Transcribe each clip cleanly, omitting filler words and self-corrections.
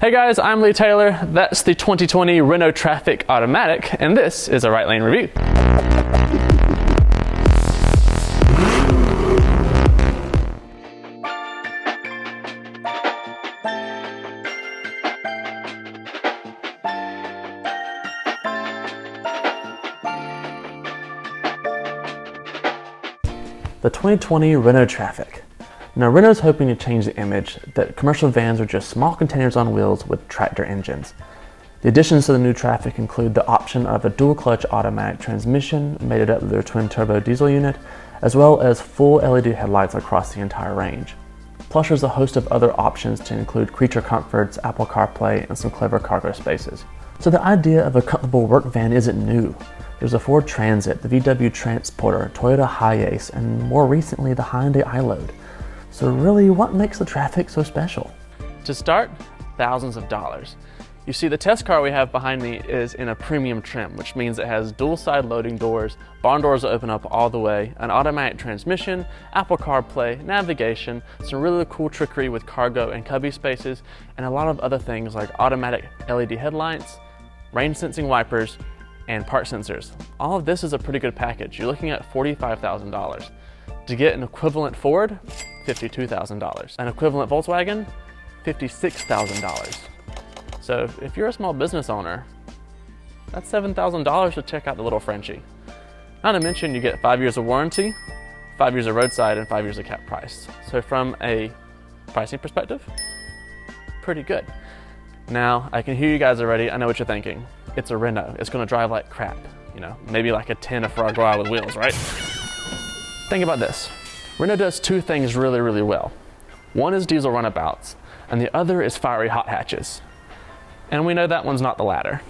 Hey guys, I'm Lee Taylor. That's the 2020 Renault Trafic Automatic, and this is a right lane review. The 2020 Renault Trafic. Now, Renault's hoping to change the image that commercial vans are just small containers on wheels with tractor engines. The additions to the new Trafic include the option of a dual-clutch automatic transmission mated up with their twin-turbo diesel unit, as well as full LED headlights across the entire range. Plus, there's a host of other options to include creature comforts, Apple CarPlay, and some clever cargo spaces. So the idea of a comfortable work van isn't new. There's a Ford Transit, the VW Transporter, Toyota Hiace, and more recently the Hyundai iLoad. So really, what makes the Trafic so special? To start, thousands of dollars. You see, the test car we have behind me is in a premium trim, which means it has dual side loading doors, barn doors that open up all the way, an automatic transmission, Apple CarPlay, navigation, some really cool trickery with cargo and cubby spaces, and a lot of other things like automatic LED headlights, rain sensing wipers, and park sensors. All of this is a pretty good package. You're looking at $45,000. To get an equivalent Ford, $52,000. An equivalent Volkswagen, $56,000. So if you're a small business owner, that's $7,000 to check out the little Frenchie. Not to mention you get 5 years of warranty, 5 years of roadside, and 5 years of cap price. So from a pricing perspective, pretty good. Now, I can hear you guys already. I know what you're thinking. It's a Renault. It's gonna drive like crap. You know, maybe like a 10 of Foie Gras with wheels, right? Think about this. Renault does two things really, really well. One is diesel runabouts, and the other is fiery hot hatches. And we know that one's not the latter.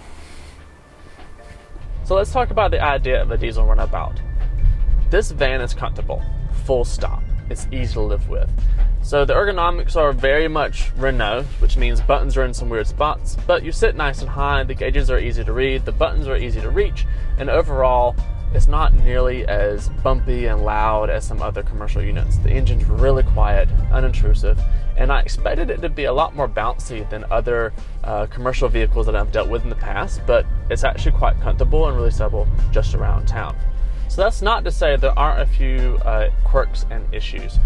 So let's talk about the idea of a diesel runabout. This van is comfortable, full stop. It's easy to live with. So the ergonomics are very much Renault, which means buttons are in some weird spots, but you sit nice and high, the gauges are easy to read, the buttons are easy to reach, and overall, it's not nearly as bumpy and loud as some other commercial units. The engine's really quiet, unintrusive, and I expected it to be a lot more bouncy than other commercial vehicles that I've dealt with in the past, but it's actually quite comfortable and really stable just around town. So that's not to say there aren't a few quirks and issues.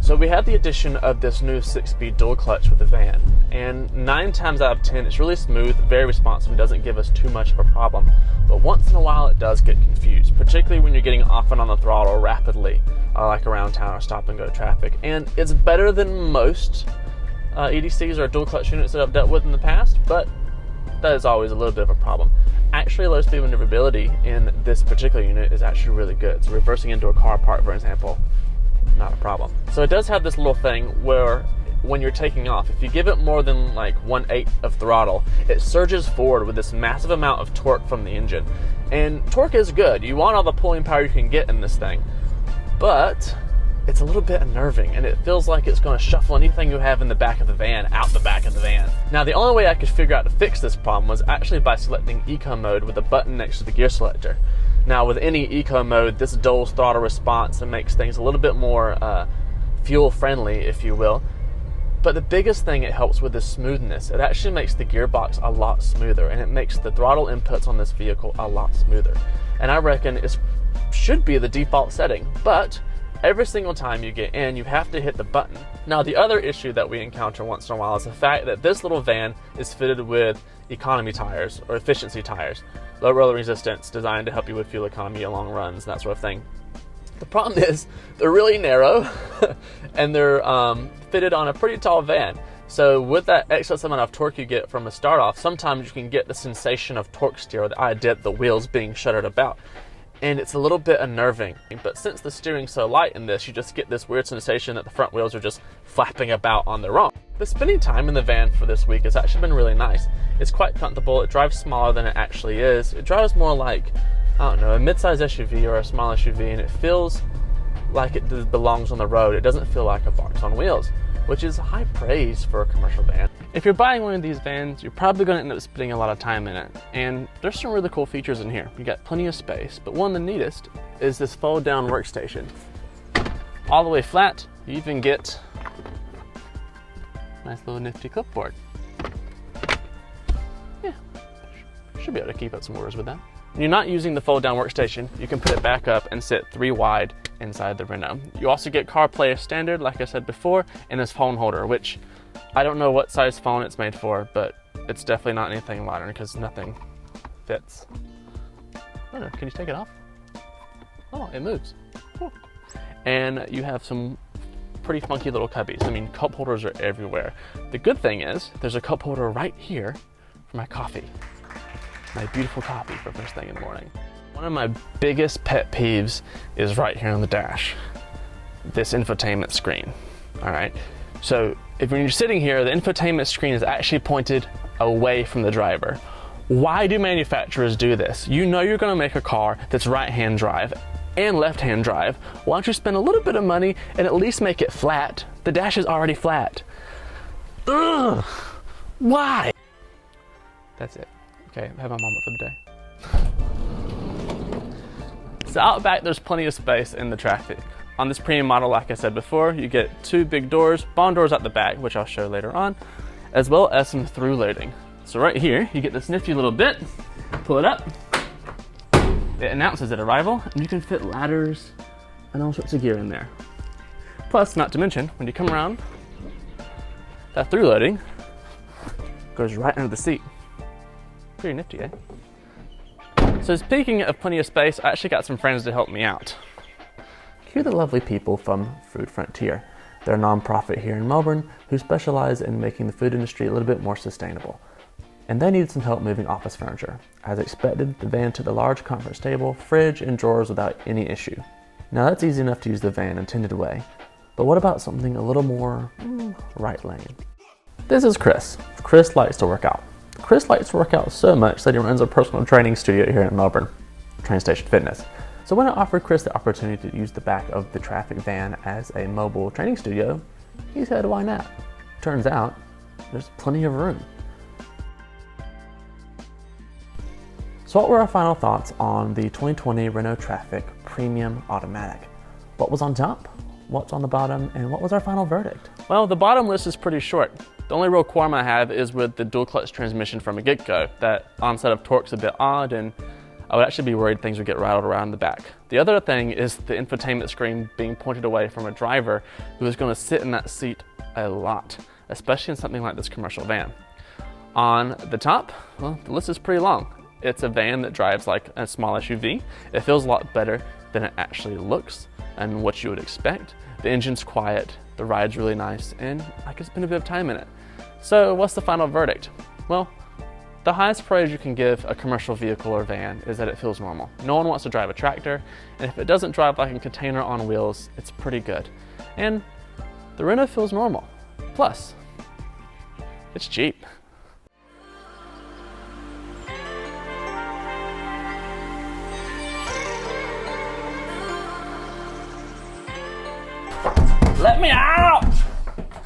So we had the addition of this new 6-speed dual clutch with the van, and 9 times out of 10 it's really smooth, very responsive, and doesn't give us too much of a problem. But once in a while it does get confused, particularly when you're getting off and on the throttle rapidly, like around town or stop and go traffic. And it's better than most EDCs or dual clutch units that I've dealt with in the past, but that is always a little bit of a problem. Actually, low speed maneuverability in this particular unit is actually really good. So reversing into a car park, for example, not a problem. So it does have this little thing where when you're taking off, if you give it more than like 1/8 of throttle, it surges forward with this massive amount of torque from the engine. And torque is good. You want all the pulling power you can get in this thing, but it's a little bit unnerving, and it feels like it's going to shuffle anything you have in the back of the van out the back of the van. Now, the only way I could figure out to fix this problem was actually by selecting Eco mode with a button next to the gear selector. Now, with any Eco mode, this dulls throttle response and makes things a little bit more fuel-friendly, if you will. But the biggest thing it helps with is smoothness. It actually makes the gearbox a lot smoother, and it makes the throttle inputs on this vehicle a lot smoother. And I reckon it should be the default setting, but every single time you get in, you have to hit the button. Now, the other issue that we encounter once in a while is the fact that this little van is fitted with economy tires or efficiency tires, low roller resistance, designed to help you with fuel economy, long runs, that sort of thing. The problem is they're really narrow and they're fitted on a pretty tall van. So with that excess amount of torque you get from a start off, sometimes you can get the sensation of torque steer, or the idea of the wheels being shuddered about. And it's a little bit unnerving. But since the steering's so light in this, you just get this weird sensation that the front wheels are just flapping about on their own. But spending time in the van for this week has actually been really nice. It's quite comfortable. It drives smaller than it actually is. It drives more like, I don't know, a mid-size SUV or a small SUV, and it feels like it belongs on the road. It doesn't feel like a box on wheels, which is high praise for a commercial van. If you're buying one of these vans, you're probably going to end up spending a lot of time in it. And there's some really cool features in here. You got plenty of space, but one of the neatest is this fold-down workstation. All the way flat, you even get a nice little nifty clipboard. should be able to keep up some orders with that. When you're not using the fold down workstation, you can put it back up and sit 3 wide inside the Renault. You also get CarPlay as standard, like I said before, and this phone holder, which I don't know what size phone it's made for, but it's definitely not anything modern because nothing fits. I don't know, can you take it off? Oh, it moves. Cool. And you have some pretty funky little cubbies. I mean, cup holders are everywhere. The good thing is there's a cup holder right here for my coffee. My beautiful coffee for first thing in the morning. One of my biggest pet peeves is right here on the dash, this infotainment screen. All right, so when you're sitting here, the infotainment screen is actually pointed away from the driver. Why do manufacturers do this? You know you're gonna make a car that's right-hand drive and left-hand drive. Why don't you spend a little bit of money and at least make it flat? The dash is already flat. Ugh, why? That's it. Okay, I have my moment for the day. So out back, there's plenty of space in the Trafic. On this premium model, like I said before, you get 2 big doors, barn doors at the back, which I'll show later on, as well as some through loading. So right here, you get this nifty little bit, pull it up, it announces at arrival, and you can fit ladders and all sorts of gear in there. Plus, not to mention, when you come around, that through loading goes right under the seat. Pretty nifty, eh? So speaking of plenty of space, I actually got some friends to help me out. Here are the lovely people from Food Frontier. They're a non-profit here in Melbourne who specialize in making the food industry a little bit more sustainable. And they needed some help moving office furniture. As expected, the van took a large conference table, fridge, and drawers without any issue. Now that's easy enough to use the van intended way, but what about something a little more right lane? This is Chris. Chris likes to work out. Chris likes to work out so much that he runs a personal training studio here in Melbourne, Train Station Fitness. So when I offered Chris the opportunity to use the back of the Trafic van as a mobile training studio, he said, why not? Turns out, there's plenty of room. So what were our final thoughts on the 2020 Renault Trafic Premium Automatic? What was on top? What's on the bottom? And what was our final verdict? Well, the bottom list is pretty short. The only real qualm I have is with the dual clutch transmission from a get-go. That onset of torque's a bit odd, and I would actually be worried things would get rattled around the back. The other thing is the infotainment screen being pointed away from a driver who is going to sit in that seat a lot, especially in something like this commercial van. On the top, well, the list is pretty long. It's a van that drives like a small SUV. It feels a lot better than it actually looks and what you would expect. The engine's quiet, the ride's really nice, and I could spend a bit of time in it. So what's the final verdict? Well, the highest praise you can give a commercial vehicle or van is that it feels normal. No one wants to drive a tractor, and if it doesn't drive like a container on wheels, it's pretty good. And the Renault feels normal. Plus, it's cheap. Let me out!